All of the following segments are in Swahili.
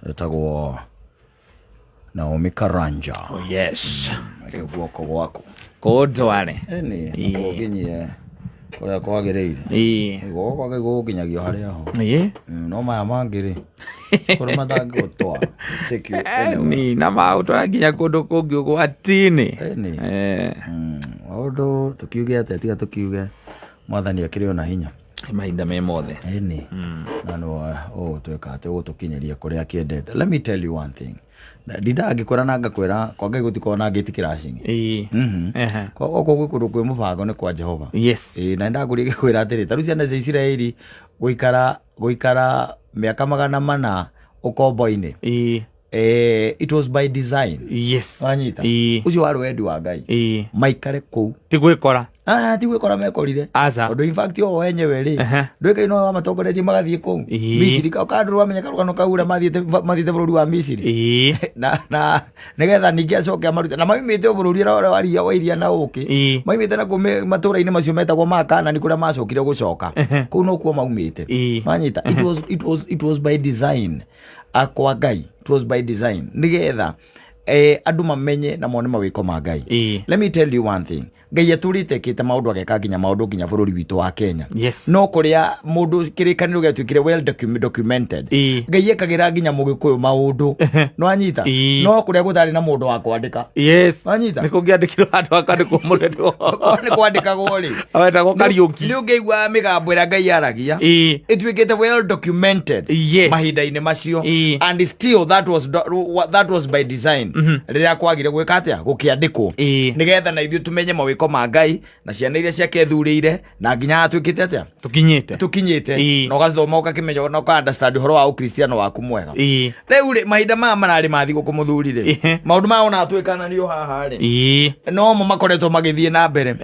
Etagwo Naomi Karanja. Oh yes. Guoko gwako. Kodware. Eni nginyie kuria kwagireire. Guoko gwake gukinyagio haria ho. No maya mangiri. Kuri mathangä gutwa. Ni na mautwara nginya kundu kungi ugwati-ini. Eni. Maundu tukiuge atia tiga tukiuge mwathani akiri ona hinya. Mahinda me mothe. Eni. Na no tweka ati gutukinyeria kuria kiendete. Let me tell you one thing. Dida agikora na ngakwira kwa ngai gutikona ngitikira shingi. Kwa oko gwikundu kwi mubango ni kwa Jehova. Yes. Na ndaguri gikwira atiri taru ciana cia Isiraeli guikara miaka 400 ukombo-ini. It was by design. Yes. Wanyita. Ucio wari wendi wa ngai. Maikare kou. Tigwikora. Tigwikora mekorire. Aza. Ondo in fact o wenyewe ri. Ndwika no amatongoretie magathie kou. Misiri ka kandu wamenya karugano kaura mathiete bururi wa Misiri. Na nigetha ningi acoke amaruta. Na maimite bururi wa ria wa iria na uki. Maimite na kume matura-ini macio metagwo makana ni kuria macokire gucoka. Kou no kuo maumite. Wanyita. It was by design. Akwa ngai. It was by design. Nigetha andu mamenye na mone mawiko ma ngai. Let me tell you one thing. Ngai aturite kite maundu ageka nginya maundu nginya bururi witu wa Kenya. Yes. No kuria mundu kirikaniro getwikire well documented. Ngai ekagira nginya mugikuyu maundu. No anyita. No kuria gutari na mundu wa kwandika. Yes. Anyita. Niko ngiandikirwo andu akandikwo mureto. Ni kwandikagwo ri. Awetagwo Kariuki. Ni ungeigua migambo ira ngai aragia. Itwikite well documented. Yes. Mahinda-ini macio. And still that was by design. Riria kwagire gwika atia gukiandikwo. Nigetha na ithu tumenye mawiko ma ngai na ciana iria ciakethurire na nginya atwikite atia tukinyite no gathoma ukakimenya no ka understand horo wa ukristiano waku mwega. Riu ri mahinda ma marari mathi gukumuthurire maundu ma ona atwikana nio haha ri no mo makoretwo magithie na mbere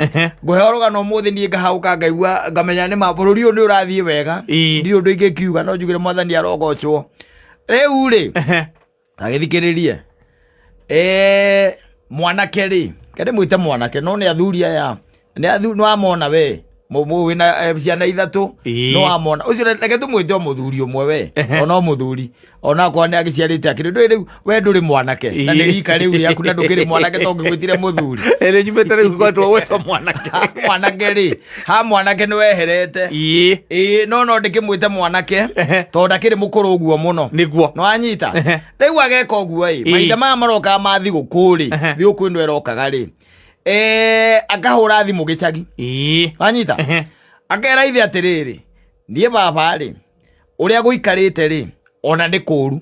nguhoroga no muthi nie ngahauka ngaigua ngamenya ni mabururi uyu ni urathie wega ndi undu ingikiuga no njugire mwathani arogocwo. Riu ri agithikiririe mwanake ri kende mwite mwanake no ni athuri aya ni athuri no amona we mumu wina ciana ithatu no amona ucio reke tumwite muthuri umwe we ona muthuri ona kwa ni agiciarite akiri riu we nduri mwanake na ni rika riu riaku na ndukiri mwanake to ngigwitire muthuri ere nyumete riu kwatwo weto mwanake ri ha mwanake ni weherete no ndikimwite mwanake to ndakiri mukuru uguo muno niguo no anyita riu ageka uguo mahinda ma maroka mathi gukuri thiuku ndo erokaga ri akahura thimu gicagi anyita akera ithe atiriri nie baba ri uria guikarite ri ona ndi kuru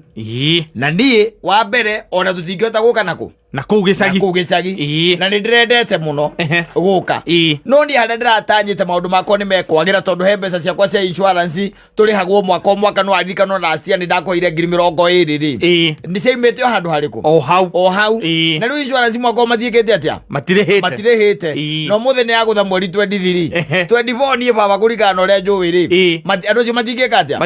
na nie wa mbere ona tutingihota guka nako na kuu gicagi na ndirendete muno guka no ni handa ndiratanyite maundu makwa ni mekwagira tondu he mbeca ciakwa cia insurance turihagwo mwaka no aririkano na acia ni ndakoire 2020 ri ni ciimite handu hariku o hau na riu insurance mwaka mathiikite atia matirihite no muthe ni agutha mweri 23 24 ni baba kurigana uria njui ri andu cio matingika atia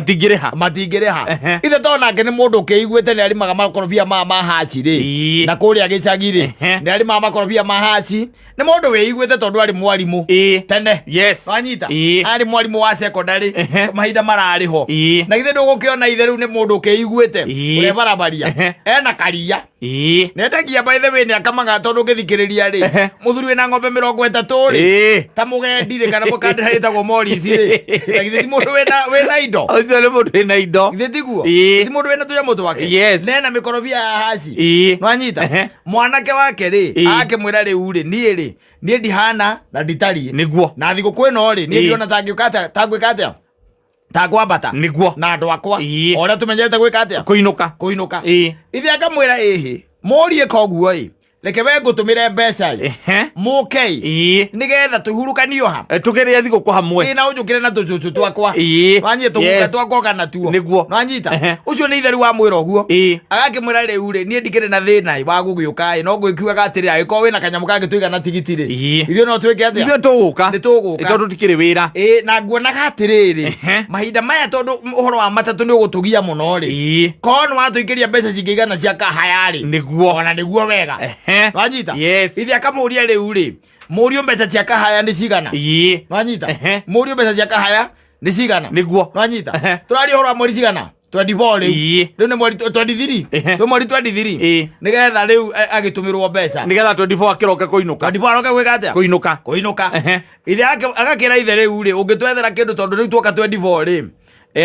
matingiriha ithe tona ke ni mundu ukiiguite ni ari makorobia ma haci ri na kuria gicagire ni ari makorobia ma haci ni mundu wiiguite tondu ari mwarimu tene. Yes. Anyita ari mwarimu wa secondary mahinda marari ho na ithe ndugukiona ithe riu ni mundu ukiiguite ure barabaria ena karia netagia by the way ni akamaga tondu ngithikiriria ri muthuri wina ng'ombe 30 ri ta mugendi ri kana mukandira itagwo Morris ri ithe ti mundu wina indo ucio ni mundu wina indo ithe tiguo ti mundu wina tuya mutu wake nena mikorobia ya haci no anyita mwanake wake ri akimwira riu ri nie ndihana na nditari niguo na thiguku ino ri nie ndiona tangiukata tangwikata tagwambata niguo na andu akwa ora tumenyete gwika atia kuinuka ithe akamwira morie koguo reke we ngutumire mbeca muke nigetha tuhurukanio ha tugeria thiguku hamwe na unjukire na tucucu twakwa wanyie tuguka twakwa kana tuo niguo no anyita ucio ni itheru wa mwira uguo agakimwira riu ri nie ndikire na thina wa gugiuka no ngwikiuga atiri agiko wina kanyamu kangi tuigana tigiti ri ithio no twike atia ithio tuguka tondu tikiri wira na nguonaga atiriri mahinda maya tondu uhoro wa matatu ni ugutugia muno ri kono watuikiria mbeca cingigana cia kahaya ri niguo ona niguo wega wanyita yes ithe akamuria riu ri Mũriũ mbeca cia kahaya nĩ cigana? Ii. Nwanyita? Mũriũ mbeca cia kahaya nĩ cigana? Nĩguo. Nwanyita? Tũraria ũhoro wa mweri cigana? 24 rĩu. Ii. Rĩu nĩ mweri 23. Twĩ mweri 23. Nĩgetha rĩu agĩtũmĩrwo mbeca. Nĩgetha 24 akĩroka kũinũka. 24 aroka gwĩka atĩa? Kũinũka. Ithe agakĩra ithe rĩu rĩ, ũngĩtwethera kĩndũ tondũ rĩu tuoka 24 rĩ.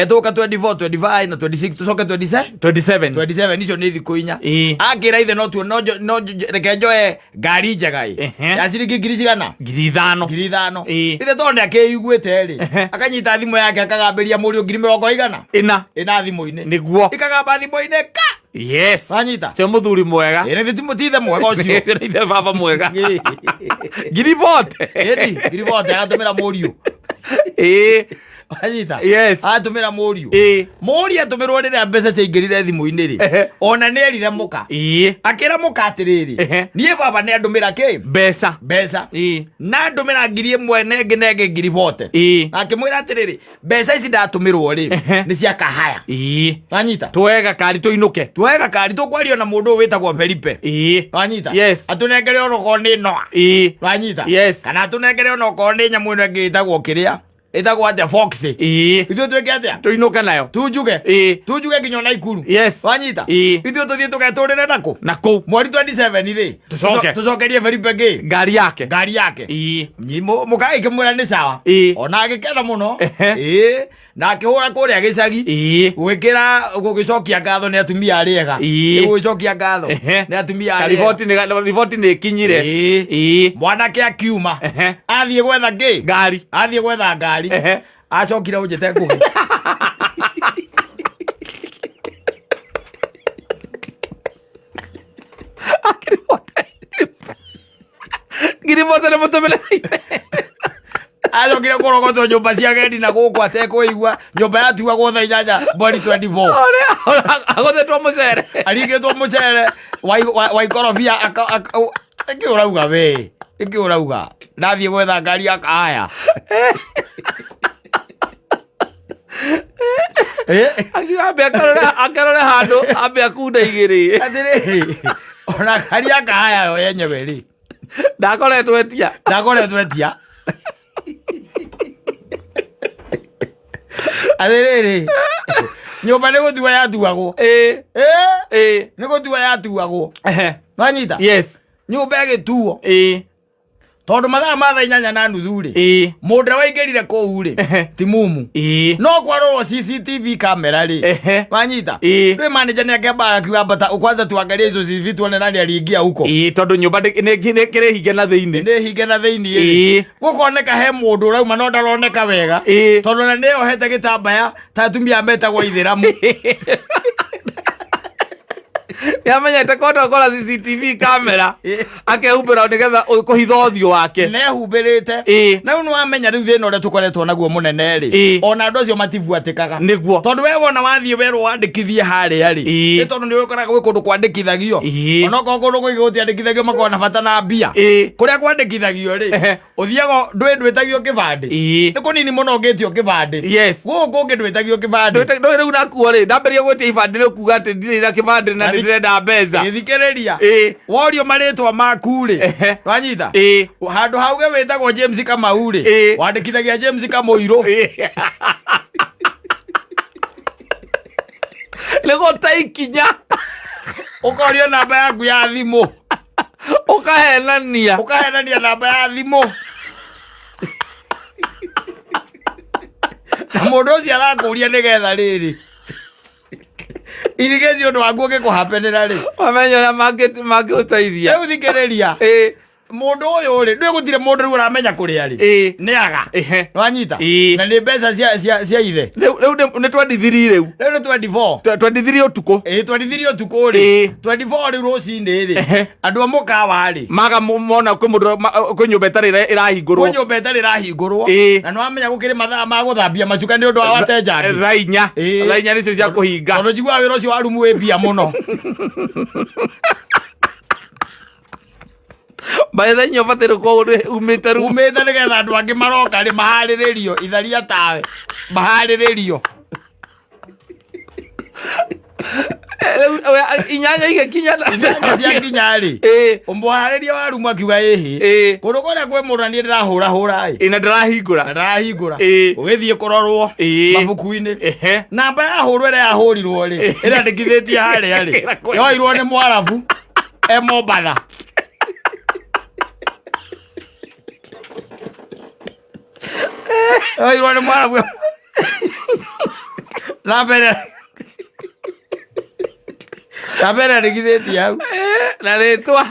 Tuoka 24, 25 na 26 tucoke 27 icio nĩ thikũ inya. Akĩra ithe no reke njoe ngari njega ya ciringi ngiri cigana? 5,000. Ithe tondũ nĩ akĩiguĩte rĩ, akanyita thimũ yake akagambĩria mũriũ 20 igana? Ĩna thimũ-inĩ. Nĩguo. Ikagamba thimũ-inĩ ka. Yes. Wanyita? Cio mũthuri mwega. Nĩ tithe mwega ũcio. Nĩ ithe baba mwega. Giribote. Ĩni, Giribote agatũmĩra mũriũ. Wanyita? Yes. Agatũmĩra mũriũ. Mũriũ atũmĩrwo rĩrĩa mbeca ciaingĩrire thimũ-inĩ rĩ. Ona nĩ erire mũka. Akĩra mũka atĩrĩrĩ. Niĩ baba nĩ andũmĩra kĩ? Mbeca. Na andũmĩra 1,000 nengĩ Giribote. Akĩmwĩra atĩrĩrĩ, mbeca ici ndatũmĩrwo rĩ, nĩ cia kahaya. Wanyita? Tuoe gakari tũinũke. Tuoe gakari tũkwario na mũndũ wĩtagwo Felipe. Wanyita? Yes. Atũnengere onokorwo nĩ noa. Wanyita? Yes. Kana atũnengere onokorwo nĩ nyamũ ĩno ĩngĩ ĩtagwo kĩrĩa? Ĩtagwo atĩa? Fox. Ithuĩ twĩke atĩa? Tũinũke nayo. Tunjuge nginya Naikuru. Yes. Wanyita? Ithuĩ tũthiĩ tũgetũrĩre nakũ? Nakũ. Mweri 27 rĩ. Tũcokerie Felipe ngĩ? Ngari yake. Mũka ĩkĩmwĩra nĩ sawa. Ona agĩkena mũno. Na akĩhũra kũrĩa gĩcagi. Gwĩkĩra gũgĩcokia ngatho nĩ atumia arĩa ega. Gũgĩcokia ngatho nĩ atumia arĩa ega. Riboti nĩ ĩkinyire. Mwanake akiuma. Athiĩ gwetha ngĩ? Ngari. Athiĩ gwetha ngari. Acokire ũnjĩte ngũgĩ. Giribote nĩ mũtũmĩre. Acokire kũrogotwo nyũmba cia gendi na gũkũ atekũigua. Nyũmba yatuagwo thaa 8 mweri 24. Agothetwo mũcere. Aringĩtwo mũcere wa ikorobia ĩkĩ ũrauga we. Ĩkĩ ũrauga. Ndathiĩ gwetha ngari ya kahaya. Akarore handũ ambe akunda igĩrĩ. Atĩrĩrĩ, ona ngari ya kahaya yo yenyewe rĩ. Ndakoretwo etia. Atĩrĩrĩ, nyũmba nĩ gũtua yatuagwo. Nĩ gũtua yatuagwo. Wanyita? Yes. Nyũmba ĩgĩtuo. Tondũ mathaa ma thaa 8:30 rĩ. Mũndũ ũrĩa waingĩrire kũu rĩ, ti mumu. No kwarorwo CCTV kamera rĩ. Wanyita? Rĩu manager nĩ akĩamba akiuga bata kwanza tuangalie hizo CCTV tuone nani aliingia huko. Tondũ nyũmba nĩ kĩrĩ hinge na thĩinĩ. Nĩ hinge na thĩinĩ rĩ. Gũkoneka he mũndũ ũrauma no ndaroneka wega. Tondũ na nĩ ohete gĩtambaya ta atumia metagwo Ithĩramu. Nĩamenyete kũndokora CCTV kamera akehumbĩra nĩgetha kũhitha ũthiũ wake. Nĩehumbĩrĩte. Na rĩu nĩwamenya rĩu thĩna ũrĩa tũkoretwo naguo mũnene rĩ. Ona andũ acio matibuatĩkaga. Nĩguo. Tondũ we wona wathiĩ werwo wandĩkithie harĩa rĩ. Nĩ tondũ nĩũkoraga gwĩ kũndũ kwandĩkithagio. Onokorwo kũndũ kũingĩ gũtiandĩkithagio makoragwo na bata na mbia. Kũrĩa kwandĩkithagio rĩ. Ũthiaga ndwĩtagio kĩbandĩ. Nĩ kũnini mũno ũngĩtio kĩbandĩ. Yes. Gũkũ kũngĩ ndwĩtagio kĩbandĩ. Rĩu nakuo rĩ ndambĩrĩria gwĩtia ibandĩ rĩu kuga atĩ ndirĩ na kĩbandĩ na ndĩrenda mbeca. Thikĩrĩria. Worio marĩtwa maku rĩ. Wanyita? Handũ hauge wĩtagwo James Kamau rĩ. Wandĩkithagia James Kamũirũ. Nĩgũta ikinya. Ũkorio namba yaku ya thimũ. Ũkahenania namba ya thimũ. Na mũndũ ũcio arakũria nĩgetha rĩrĩ. Irigezi ũndũ waguo gĩkũhapenera rĩ. Wamenya mangĩũteithia. Rĩu thikĩrĩria. Mũndũ ũyũ rĩ, ndũĩ gũtirĩ mũndũ rĩu ũramenya kũrĩa rĩ. Nĩaga. Wanyita? Na nĩ mbeca cia ithe. Rĩu nĩ 23 rĩu. Rĩu nĩ 24. 23 ũtukũ. 23 ũtukũ rĩ. 24 rĩu rũcinĩ rĩ. Andũ a mũkawa rĩ. Maga mona kwĩ nyũmba ĩtarĩ ĩrahingũrwo. Kwĩ nyũmba ĩtarĩ ĩrahingũrwo. Na nĩwamenya gũkĩrĩ mathaa ma gũthambia macuka nĩ ũndũ wa watenjangi. Thaa inya nĩcio cia kũhinga. Tondũ njiguaga wĩra ũcio wa rumu wĩ mbia mũno. Maitha inya ũbataire gũkorwo umĩte rĩu. Umĩte nĩgetha andũ angĩ maroka rĩ maharĩrĩrio. Itharia tawe. Maharĩrĩrio. inyanya igekinya inyanya cia kinya ri umbuhariria waru makiuga ihi kundu kuria kwe mundu ni ndirahura hura ina ndirahingura ugithie kurorwo mabuku-ini namba ya hurwo ira yahurirwo ri irandikithitie haria ri yoirwo ni Mwarabu Mombatha yoirwo ni Mwarabu Nambere ndikithitie hau na ritwa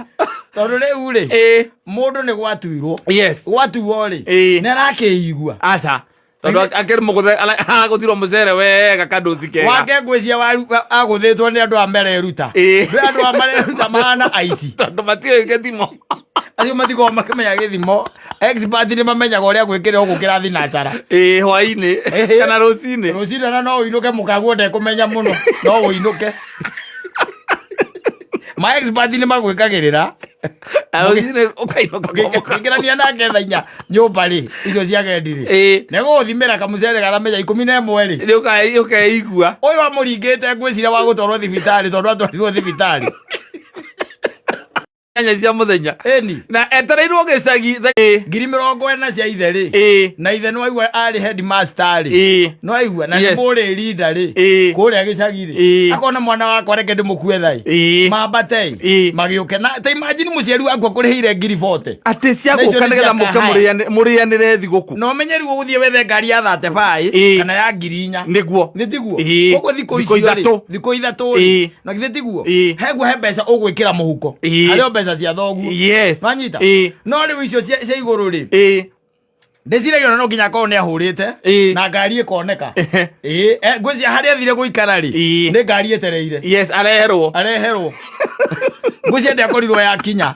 tondu riu ri mundu ni gwatuirwo gwatuo ri ni arakeigua aca tondu akiri muguthe aguthirwo mucere wega kanduci kega wake ngwiciria waru aguthitwo ni andu a mereruta andu a mereruta mahana aici tondu matioi githimo acio matikoragwo makimenya githimo expert ni mamenyaga uria gwikira gukira thinacara hwaini kana rucini na no uinuke mukaguo ndekumenya muno no uinuke ma expert ni magwikagirira ukainuka nake tha inya nyumba ri icio cia gendi ri niguthimira kamucere karamenya 11 ri ni ukeigua uyu amuringite ngwiciria wa gutwarwo thibitari tondu atwarirwo thibitari nyanya cia muthenya na etereirwo gicagi 40,000 cia ithe ri na ithe no aigua ari headmaster ri no aigua na ni muri leader ri kuria gicagi ri akona mwana wakwa reke ndimukue thai mambatei magiuke na ta imagine muciari wakwa kurihiire 40,000 ati cia guka nigetha muke murianire thiguku no menyeri guthie wethe ngari ya 35 kana ya 4,000 niguo nitiguo uko thiko icio thiko ithatu ri na githitiguo hegwa he mbeca ugwikira muhuko ario mbeca cia thogu wanyita no riu icio cia iguru ri ndiciragia no nginya korwo ni ahurite na ngari ikoneka ngwiciria haria thire guikara ri ni ngari etereire areherwo ngwiciria ndiakorirwo ya kinya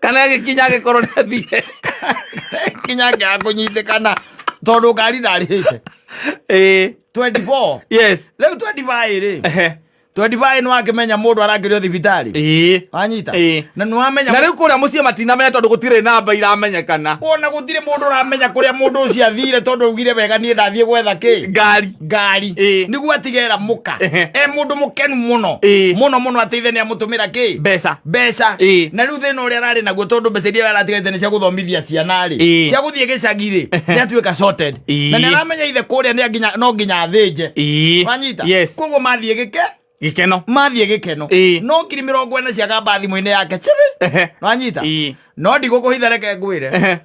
kana gikinya gikorwo ni athire kinya ngia kunyitikana tondu ngari ndarihite 24 riu 25 ri 25 no akimenya mundu arakirio thibitari wanyita na no amenya na riu kuria mucie matinamenya tondu gutire namba iramenyekana ona gutire mundu uramenya kuria mundu ucio athire tondu ugire wega nie ndathie gwetha ki ngari niguo atigera muka mundu mukenu muno ateithe ni amutumira ki mbeca na riu thina uria arari naguo tondu mbeca iria aratigite ni cia guthomithia ciana ri cia guthie gicagi ri ni atuika sorted na ni aramenya ithe kuria ni nginya no nginya athinje wanyita koguo mathie gikeno mathie gikeno no 40,000 cia gamba thimu-ini yake chibi wanyita no ndigukuhitha reke ngwire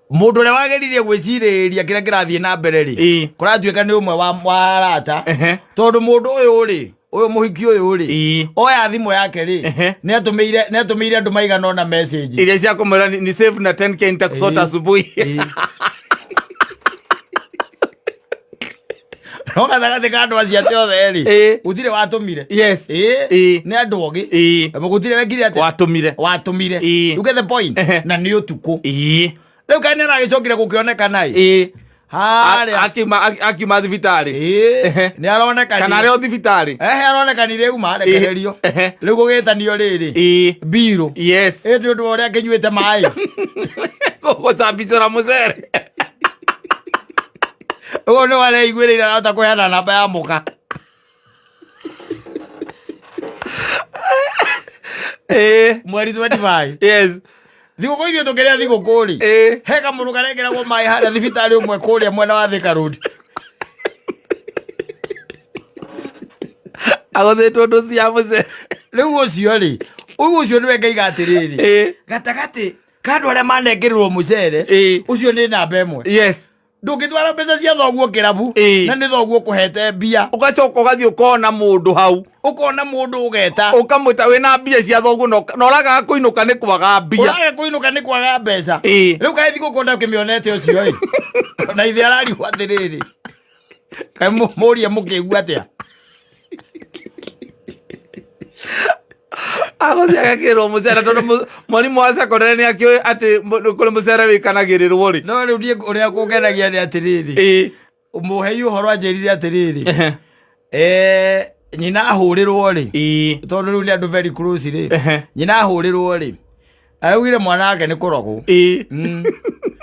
mundu uria wageririe gwiciriria kiria kirathie na mbere ri kuratuika ni umwe wa arata tondu mundu uyu ri uyu muhiki uyu ri oya thimu yake ri ni atumiire andu maigana ona message iria cia kumwira ni save na 10k nitakusota asubuhi no gathagati ka andu acio ate othe ri gutire watumire ni andu ogi gutire wekire ate watumire you get the point na ni utuku riu kai ni aragicokire gukionekana haria akiuma thibitari ni aroneka kana rio thibitari aronekanire uma rekererio riu gugitanio riri biro ni undu uria kinyuite mai gucambicura mucere ugo ni wareiguirire arahota kuheana namba ya muka mweri 25 thiguku ithuĩ tũkĩrĩa thigũkũ ri he kamũndũ karengeragwo maĩ harĩa thibitarĩ ũmwe kũrĩa mwena wa Thika Road agũthĩtwo ndũ cia mũcere rĩu ũcio ri ũcio nĩwe ngaiga atĩrĩrĩ gatagatĩ ka andũ arĩa manengererwo mũcere ũcio nĩ namba ĩmwe ndũngĩtwara mbeca cia thoguo kĩrabu na nĩ thoguo kũhete mbia ũgacoka ũgathiĩ ũkona mũndũ hau ukona mundu ugeta ukamwita wina mbia cia thogu no oraga kuinuka ni kwaga mbia oraga kuinuka ni kwaga mbeca riu kai thiku konda kimionete ucio ri na ithi arari wathiriri kai muria mukigua atia agothi agakirwo mucere tondu mwarimu wa secondary ni akio ati kuri mucere wikanagirirwo ri no riu ndie uria kugenagia ni atiriri umuhei uhoro anjirire atiriri nyina ahurirwo ri tondu riu ni andu very close ri nyina ahurirwo ri Augire mwana wake nĩ kũrogwo.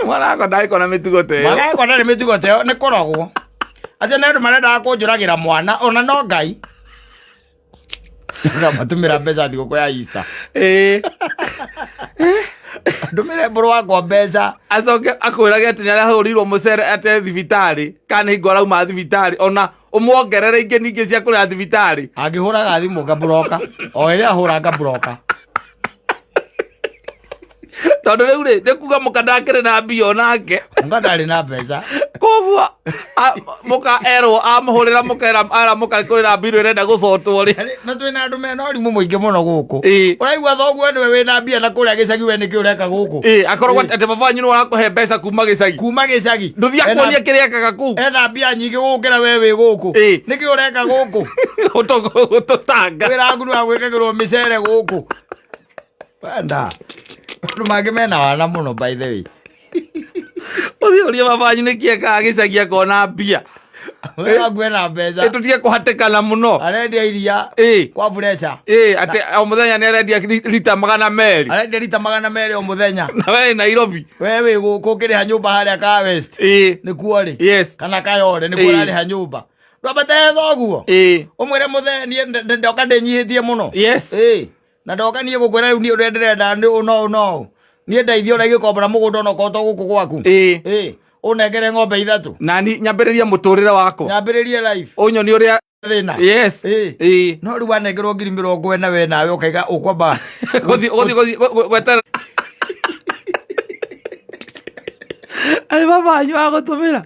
Mwana wake ndaikona mĩtugo ta ĩyo. Mwana wake ndarĩ mĩtugo ta ĩyo nĩ kũrogwo. Acio nĩ andũ marendaga kũnjũragĩra mwana ona no Ngai. Ngamatũmĩra mbeca thigũkũ ya Easter. Ndũmĩre mbũrũ wakwa mbeca. Acoke akwĩrage atĩ nĩarahũrirwo mũcere ate thibitarĩ kana hingo arauma thibitarĩ ona ũmuongerere ingĩ ningĩ cia kũrĩa thibitarĩ. Angĩhũraga thimũ ngambũroka. O ĩrĩa ahũra ngambũroka. Tondũ rĩu rĩ nĩkuga mũka ndakĩrĩ na mbia onake. Mũka ndarĩ na mbeca. Koguo mũka erwo amũhũrĩra mũka kwĩra mbirũ ĩrenda gũcotwo rĩ. Na twĩna andũ mena ũrimũ mũingĩ mũno gũkũ. Ũraigua thoguo nĩwe wĩna mbia na kũrĩa gĩcagi we nĩkĩ ũreka gũkũ. Akorwo atĩ baba wanyu nĩ warakũhe mbeca kuma gĩcagi. Kuma gĩcagi. Ndũthiĩ akuonie kĩrĩa ekaga kũu. Ena mbia nyingĩ gũkĩra we wĩ gũkũ. Nĩkĩ ũreka gũkũ. Gũtũtanga. Wĩra waku nĩ wa gwĩkagĩrwo mĩcere gũkũ. Wenda. Andũ mangĩ mena wana mũno by the way. Ũthiĩ ũrie baba wanyu nĩkĩ ekaga gĩcagi akona mbia. We waku ena mbeca. Tũtige kũhatĩkana mũno. Arendia iria kwa Fresha. Atĩ o mũthenya nĩarendia rita 200. Arendia rita 200 o mũthenya. Na we Nairobi. We wĩ gũkũ ũkĩrĩha nyũmba harĩa ka West. Nĩkuo rĩ. Yes. Kana Kayole nĩkuo ũrarĩha nyũmba. Ndwambate thoguo. Ũmwĩre mũthenya ndoka ndĩnyihĩtie mũno. Yes. Na ndoka niĩ gũkwĩra rĩu niĩ ũrĩa ndĩrenda no. Niĩ ndeithio ũrĩa gĩkombora mũgũnda ona koto gũkũ gwaku. Ũnengere ng'ombe 3. Na ni nyambĩrĩria mũtũrĩre wako. Nyambĩrĩrie life. Ũnyonie ũrĩa thĩna. Yes. No rĩu wanengerwo 40,000 we nawe ũkaiga ũkwamba. Gũthiĩ gwetera. Ai baba wanyu agũtũmĩra.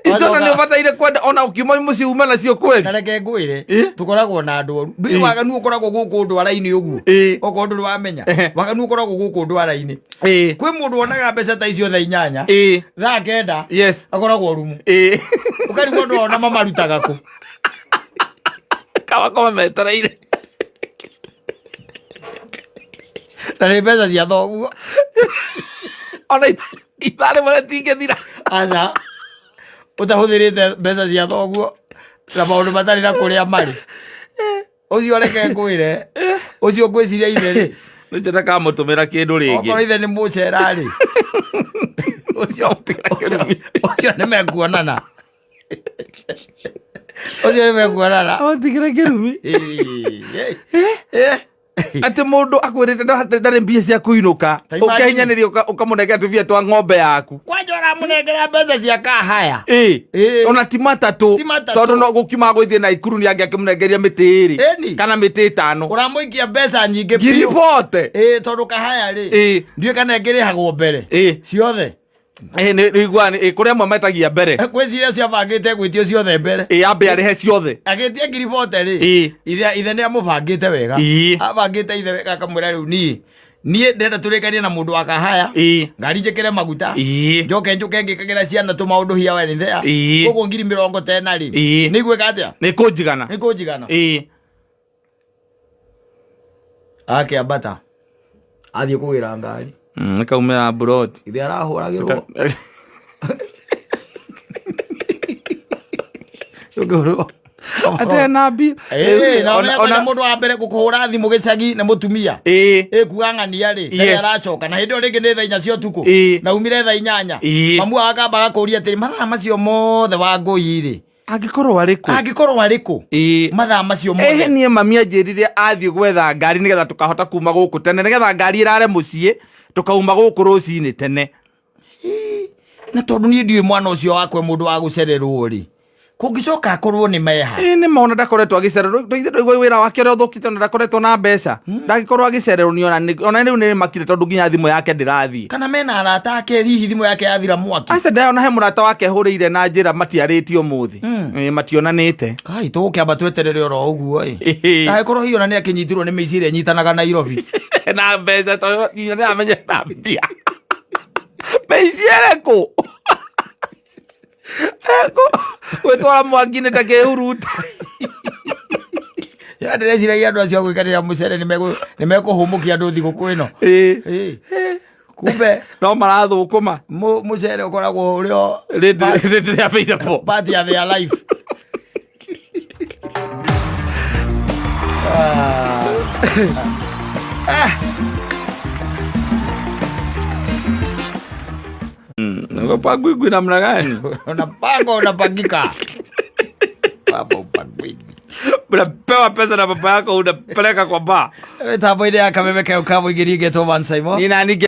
Icona nĩ ũbataire kwenda ona ũkiuma mũciĩ uma nacio kweli. Na reke ngwĩre tũkoragwo na andũ oru. Ndũĩ waganu ũkoragwo gũkũ ndwara-inĩ ũguo. Okorwo ndũrĩ wamenya. Waganu ũkoragwo gũkũ ndwara-inĩ. Kwĩ mũndũ wonaga mbeca ta icio thaa 8. Thaa 9. Akoragwo rumu. Ũkarigwo ndũ ona mamarutaga kũ. Kama metereire. Na nĩ mbeca cia thoguo. Ona itharĩ mwana tingĩthira. Aca ũtahũthĩrĩte mbeca cia thoguo na maũndũ matarĩ na kũrĩa marĩ. Ũcio reke ngwĩre ũcio ngwĩciria ithe rĩ nĩnjenda kamũtũmĩra kĩndũ rĩngĩ. Okorwo ithe nĩ mũcera rĩ ũcio nĩmekuonana. Ũcio nĩmekuonana. Tigĩra kĩrumi. Atĩ mũndũ akwĩrĩte ndarĩ mbia cia kũinũka ũkehinyanĩria ũkamũnengera tũbia twa ng'ombe yaku. Kwanja ũramũnengera mbeca cia kahaya. Ona ti matatũ tondũ no gũkiuma gũthiĩ Naikuru nĩ angĩakĩmũnengeria mĩtĩ 2 kana mĩtĩ 5. Ũramũikia mbeca nyingĩ ngiri 40. Tondũ kahaya rĩ ndiũĩ kana ngĩrĩhagwo mbere ciothe. Nĩiguaga kũrĩa amwe metagia mbere. Gwĩciria ũcio abangĩte gwĩtio ciothe mbere. Ambe arĩhe ciothe. Agĩtia ngiri 40 rĩ ithe nĩamũbangĩte wega. Abangĩte ithe wega akamwĩra rĩu niĩ ndenda tũrĩkanie na mũndũ wa kahaya. Ngari njĩkĩre maguta. Njoke ngĩkagĩra ciana tũmaũndũ here and there. Koguo ngiri 50 rĩ nĩiguĩka atĩa? Nĩkũnjigana. Akĩambata athiĩ kũgĩra ngari. Akaumĩra Buroti. Ithe arahũragĩrwo. Atena mbia. Ona mũndũ wa mbere gũkũhũra thimũ gĩcagi nĩ mũtumia. Kuga ng'ania rĩ rĩrĩa aracoka na hĩndĩ ĩyo rĩngĩ nĩ thaa 4 cia ũtukũ na umire thaa 8. Mamu akamba agakũria atĩrĩ mathaa macio mothe wa ngũi rĩ angĩkorwo arĩkũ mathaa macio mothe. Niĩ mami anjĩrire athiĩ gwetha ngari nĩgetha tũkahota kuma gũkũ tene nĩgetha ngari ĩrare mũciĩ tũkauma gũkũ rũcinĩ tene. Na tondũ niĩ ndiũĩ mwana ũcio wakwe mũndũ wa gũcererwo rĩ kũngĩcoka akorwo nĩ meha. Nĩ maona ndakoretwo agĩcererwo wĩra wake ũrĩa ũthũkĩte ona ndakoretwo na mbeca ndagĩkorwo agĩcererwo nĩ ona rĩu nĩ makire tondũ nginya thimũ yake ndĩrathiĩ. Kana mena arata ake hihi thimũ yake yathira mwaki. Aca ndayona he mũrata wake hũrĩire na njĩra matiarĩtio mũthĩ mationanĩte. Kai tũgũkĩamba tweterere oro ũguo angĩkorwo hihi ona nĩ akĩnyitirwo nĩ mĩici ĩrĩa nyitanaga Nairobi na mbeca tondũ nĩ amenye na mbia mĩici ĩrĩkũ gwĩtwara mwangi-inĩ ta kĩhuruta. Ndĩreciragia andũ acio gwĩkanĩra mũcere nĩ mekũhũmũkia andũ thigũkũ ĩno. Kumbe no marathũkũma mũcere ũkoragwo ũrĩo rĩrĩa available part ya their life. Upangwingwi namna gani? Unapanga unapangika. Baba upangwingwi. Unapewa pesa na baba yako unapeleka kwa bar. Wewe tambo ile ya Kameme Kaukavu Igirige to Van Simon. Ni nani?